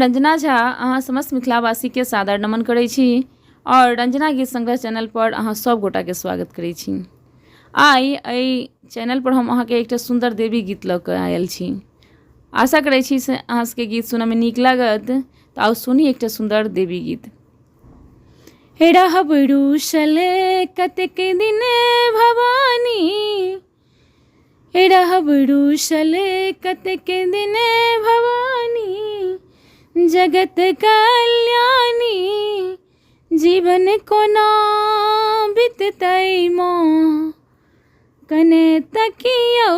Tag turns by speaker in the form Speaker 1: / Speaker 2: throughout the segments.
Speaker 1: रंजना झा अहाँ समस्त मिथिलावासी के सादर नमन करै छी और रंजना गीत संग्रह चैनल पर अहाँ सब गोटा के स्वागत करै छी। आई एहि चैनल पर हम अहाँ के एकटा सुंदर देवी गीत ल के आयल छी। आशा करै छी से अहाँ सबके गीत सुनय में नीक लागत। तऽ आउ सुनी एकटा सुंदर देवी गीत। रहब रूसल कतेक दिन भवानी, रहब रूसल कतेक दिन भवानी, जगत कल्याणी जीवन कोना बिततै मों कने तकियौ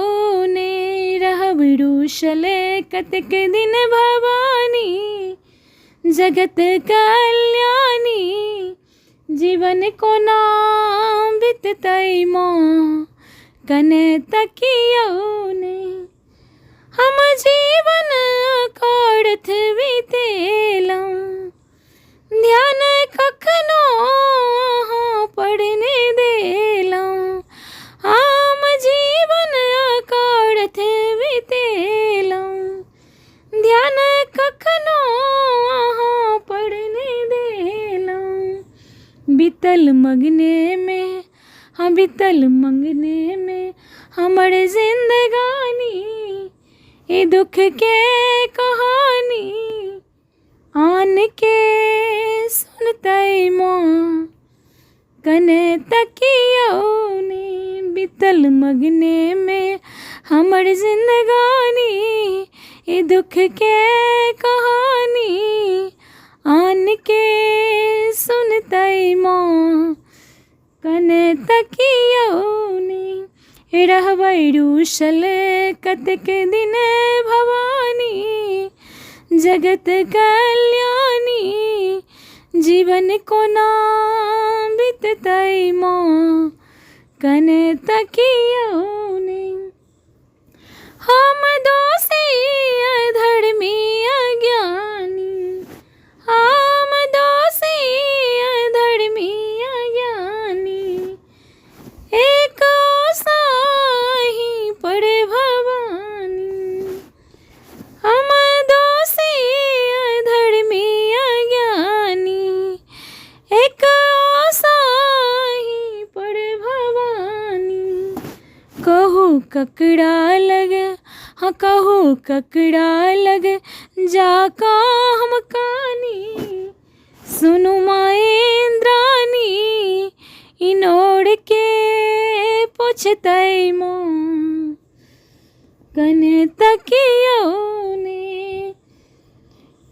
Speaker 1: ने। रहब रूसल कतेक दिन भवानी, जगत कल्याणी जीवन कोना बिततै मों कने तकियौ ने। हम जीवन करथ बितेलहुँ, ध्यान कखनो अहाँ पढ़ने देलहुँ। हम जीवन करथ बितेलहुँ, ध्यान कखनो अहाँ पढ़ने देलहुँ। बीतल मगने में, हाँ बीतल मंगने में हमर जिंदगानी, ए दुख के कहानी आन के सुनतै मों कने तकियौ ने। बीतल मगने में हमर जिंदगानी, ए दुख के कहानी आन के सुनतै मों कने तकियौ ने। रहबै रूसल कतेक दिन भवानी, जगत कल्याणी जीवन कोना बिततै मों कने तकियौ ने। हम दोषी अधर्मी अज्ञानी, हम दोषी अधर्मी अज्ञानी, एक साही पर भवानी। हम दोषी अधर्मी अज्ञानी, एक साही पर भवानी। कहू ककरा लग, हाँ कहू ककरा लग जाका हम कानी, सुनु माएंद्रानी इनोड़ के पूछतै मों कने तकियौ ने।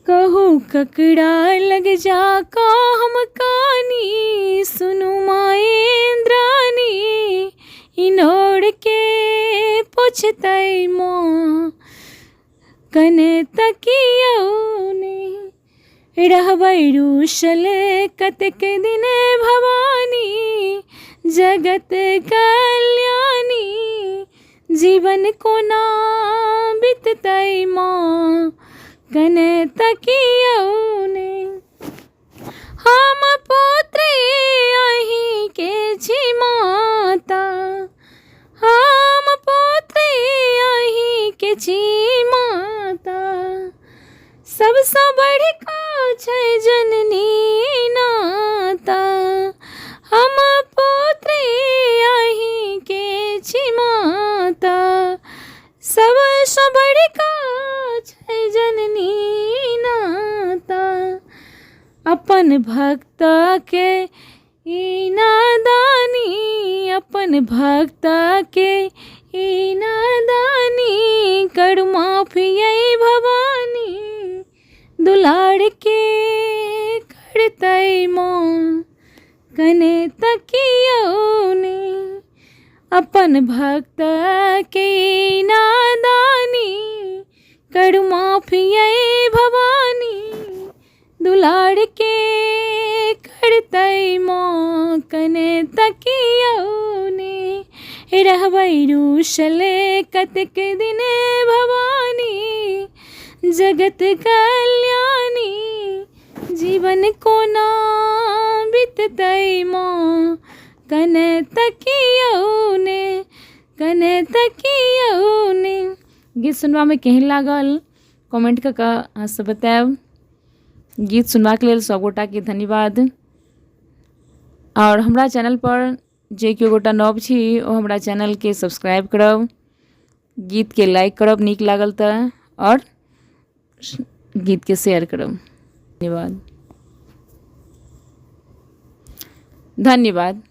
Speaker 1: कहू ककरा लग जाका हम कानी, सुनु माएंद्रानी इनोड़ के पूछतै मों कने तकियौ ने। रहबै रूसल कतेक दिन भवानी, जगत कल्याणी जीवन कोना बिततै मों कने तकियौ ने। हम पुत्र अहीं के छी माता, हम पुत्र अहीं के छी माता, सबसँ बढ़िका छै जननी नाता। हम पुत्र अहीं के छी माता, सबसँ बढ़िका छै जननी नाता। अपन भक्त के ई नादानी, अपन भक्त के ई नादानी कर माफ ये भवानी, दुलार के करतै मों कने तकियौ ने। अपन भक्त के ई नादानी कर माफ ये भवानी, दुलार के करतै मों कने तकियौ ने। रहबै रूसल कतेक दिन भवानी, जगत कल्याणी जीवन कोना बिततै मों कने तकियौ ने, कने तकियौ ने। गीत सुनबा में केहन लागल कमेंट कऽ अहाँ सब बतायब। गीत सुनबाक लेल सब गोटाके धन्यवाद। और हमरा चैनल पर जे केओ गोटा नव छी ओ हमरा चैनल के सब्सक्राइब करब, गीत के लाइक करब नीक लागल तऽ, और गीत के शेयर करब। धन्यवाद।